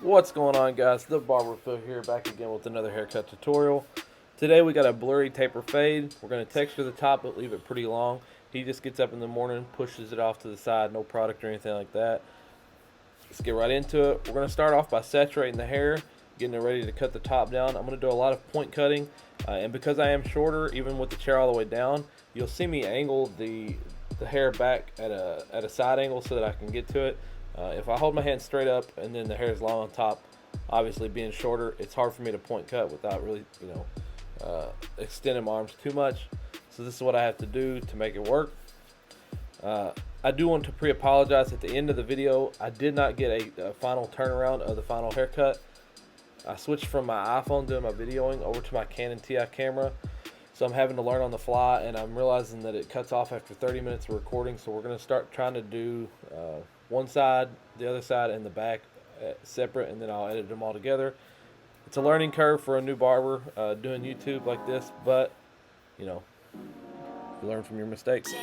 What's going on, guys? The Barber Phil here, back again with another haircut tutorial. Today we got a blurry taper fade. We're going to texture the top but leave it pretty long. He just gets up in the morning, pushes it off to the side, no product or anything like that. Let's get right into it. We're going to start off by saturating the hair, getting it ready to cut the top down. I'm going to do a lot of point cutting, and because I am shorter, even with the chair all the way down, you'll see me angle the hair back at a side angle so that I can get to it. If I hold my hand straight up and then the hair is long on top, obviously being shorter, it's hard for me to point cut without really, extending my arms too much. So this is what I have to do to make it work. I do want to pre-apologize at the end of the video. I did not get a final turnaround of the final haircut. I switched from my iPhone doing my videoing over to my Canon TI camera. So I'm having to learn on the fly, and I'm realizing that it cuts off after 30 minutes of recording. So we're going to start trying to do one side, the other side, and the back separate, and then I'll edit them all together. It's a learning curve for a new barber doing YouTube like this, but you learn from your mistakes.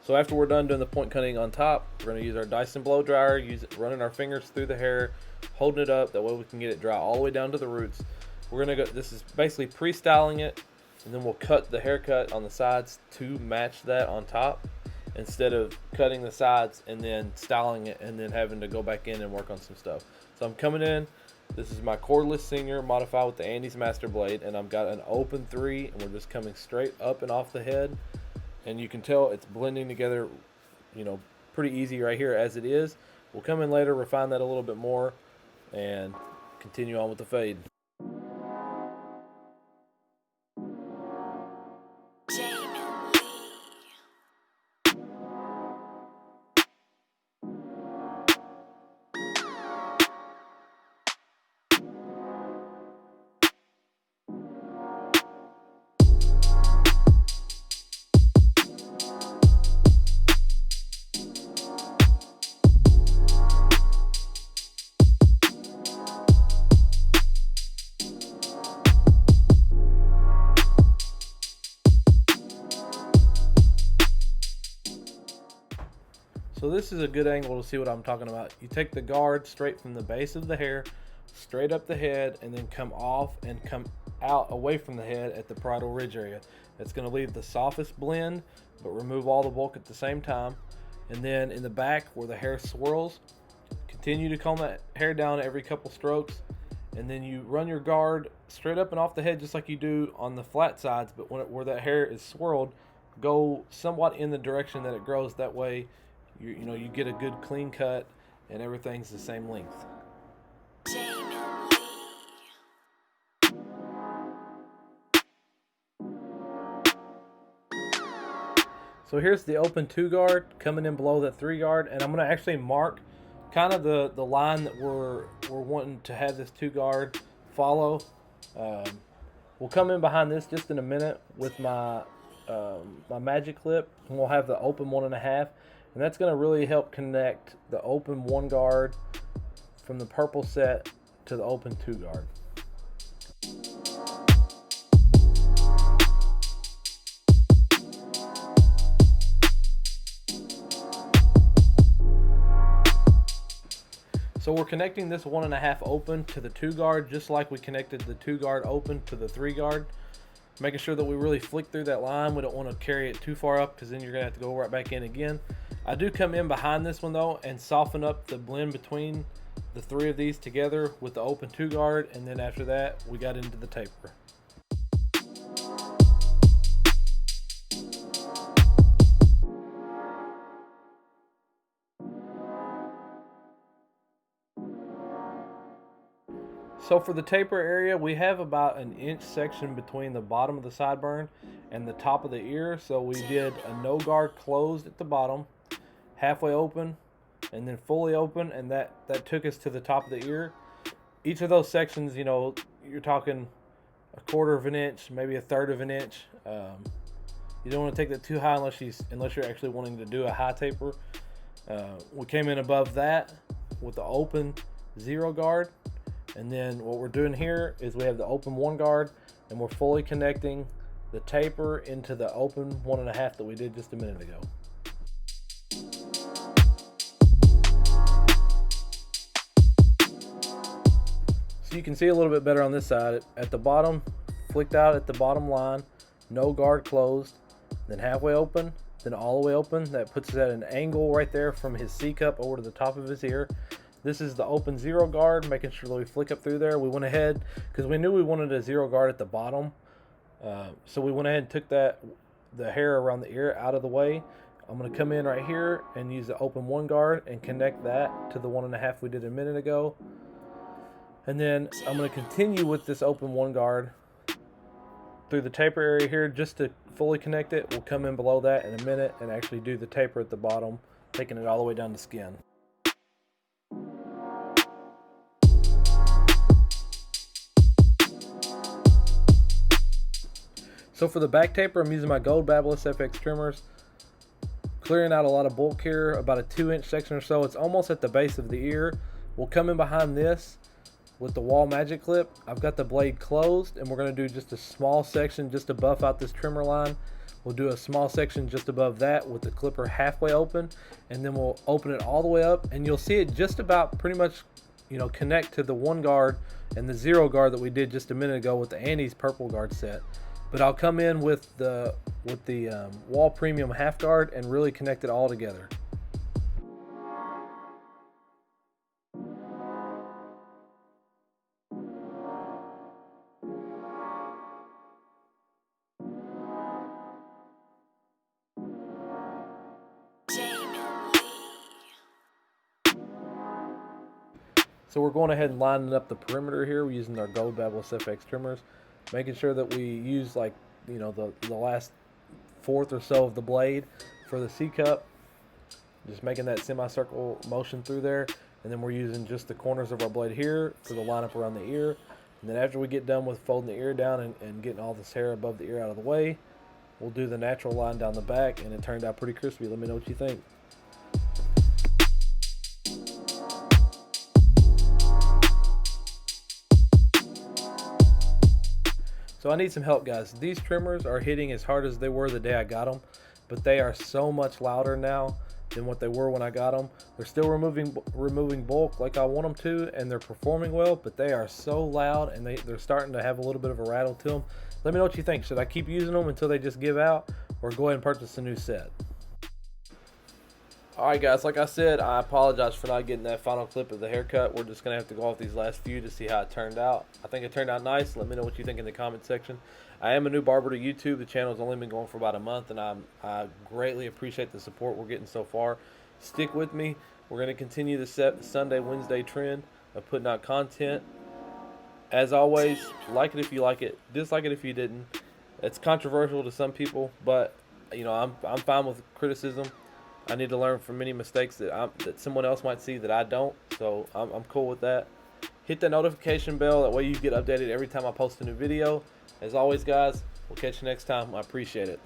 So after we're done doing the point cutting on top, we're going to use our Dyson blow dryer, running our fingers through the hair, holding it up, that way we can get it dry all the way down to the roots. We're going to go, this is basically pre-styling it, and then we'll cut the haircut on the sides to match that on top, instead of cutting the sides and then styling it and then having to go back in and work on some stuff. So I'm coming in, this is my Cordless Senior modified with the Andis Master blade, and I've got an open 3, and we're just coming straight up and off the head. And you can tell it's blending together, pretty easy right here as it is. We'll come in later, refine that a little bit more, and continue on with the fade. So this is a good angle to see what I'm talking about. You take the guard straight from the base of the hair, straight up the head, and then come off and come out away from the head at the parietal ridge area. That's going to leave the softest blend, but remove all the bulk at the same time. And then in the back where the hair swirls, continue to comb that hair down every couple strokes, and then you run your guard straight up and off the head just like you do on the flat sides, but where that hair is swirled, go somewhat in the direction that it grows. That way you get a good clean cut and everything's the same length. So here's the open 2 guard coming in below that 3 guard, and I'm going to actually mark kind of the line that we're wanting to have this 2 guard follow. We'll come in behind this just in a minute with my magic clip, and we'll have the open 1.5, and that's going to really help connect the open 1 guard from the purple set to the open 2 guard. So we're connecting this 1.5 open to the 2 guard, just like we connected the 2 guard open to the 3 guard. Making sure that we really flick through that line. We don't want to carry it too far up, because then you're going to have to go right back in again. I do come in behind this one though and soften up the blend between the 3 of these together with the open 2 guard, and then after that we got into the taper. So for the taper area, we have about an inch section between the bottom of the sideburn and the top of the ear. So we did a no guard closed at the bottom, halfway open, and then fully open, and that took us to the top of the ear. Each of those sections, you're talking 1/4 of an inch, maybe 1/3 of an inch. You don't want to take that too high unless you're actually wanting to do a high taper. We came in above that with the open 0 guard, and then what we're doing here is we have the open 1 guard, and we're fully connecting the taper into the open 1.5 that we did just a minute ago. So you can see a little bit better on this side. At the bottom, flicked out at the bottom line, no guard closed, then halfway open, then all the way open. That puts us at an angle right there from his C cup over to the top of his ear. This is the open 0 guard, making sure that we flick up through there. We went ahead, because we knew we wanted a 0 guard at the bottom, so we went ahead and took the hair around the ear out of the way. I'm going to come in right here and use the open 1 guard and connect that to the 1.5 we did a minute ago. And then I'm going to continue with this open 1 guard through the taper area here just to fully connect it. We'll come in below that in a minute and actually do the taper at the bottom, taking it all the way down to skin. So for the back taper, I'm using my gold Babyliss FX trimmers, clearing out a lot of bulk here, about a 2-inch section or so. It's almost at the base of the ear. We'll come in behind this with the wall magic clip. I've got the blade closed, and we're going to do just a small section just to buff out this trimmer line. We'll do a small section just above that with the clipper halfway open, and then we'll open it all the way up, and you'll see it just about pretty much, you know, connect to the 1 guard and the 0 guard that we did just a minute ago with the Andis purple guard set. But I'll come in with the wall premium half guard and really connect it all together. So we're going ahead and lining up the perimeter here. We're using our gold Babyliss FX trimmers, making sure that we use, like, you know, the last 1/4 or so of the blade for the C cup, just making that semicircle motion through there. And then we're using just the corners of our blade here for the lineup around the ear. And then after we get done with folding the ear down and getting all this hair above the ear out of the way, we'll do the natural line down the back, and it turned out pretty crispy. Let me know what you think. So I need some help, guys. These trimmers are hitting as hard as they were the day I got them, but they are so much louder now than what they were when I got them. They're still removing bulk like I want them to, and they're performing well, but they are so loud, and they're starting to have a little bit of a rattle to them. Let me know what you think. Should I keep using them until they just give out, or go ahead and purchase a new set? Alright guys, like I said, I apologize for not getting that final clip of the haircut. We're just going to have to go off these last few to see how it turned out. I think it turned out nice. Let me know what you think in the comment section. I am a new barber to YouTube. The channel's only been going for about a month, and I greatly appreciate the support we're getting so far. Stick with me. We're going to continue the Sunday, Wednesday trend of putting out content. As always, like it if you like it, dislike it if you didn't. It's controversial to some people, but you know, I'm fine with criticism. I need to learn from many mistakes that someone else might see that I don't, so I'm cool with that. Hit the notification bell, that way you get updated every time I post a new video. As always, guys, we'll catch you next time. I appreciate it.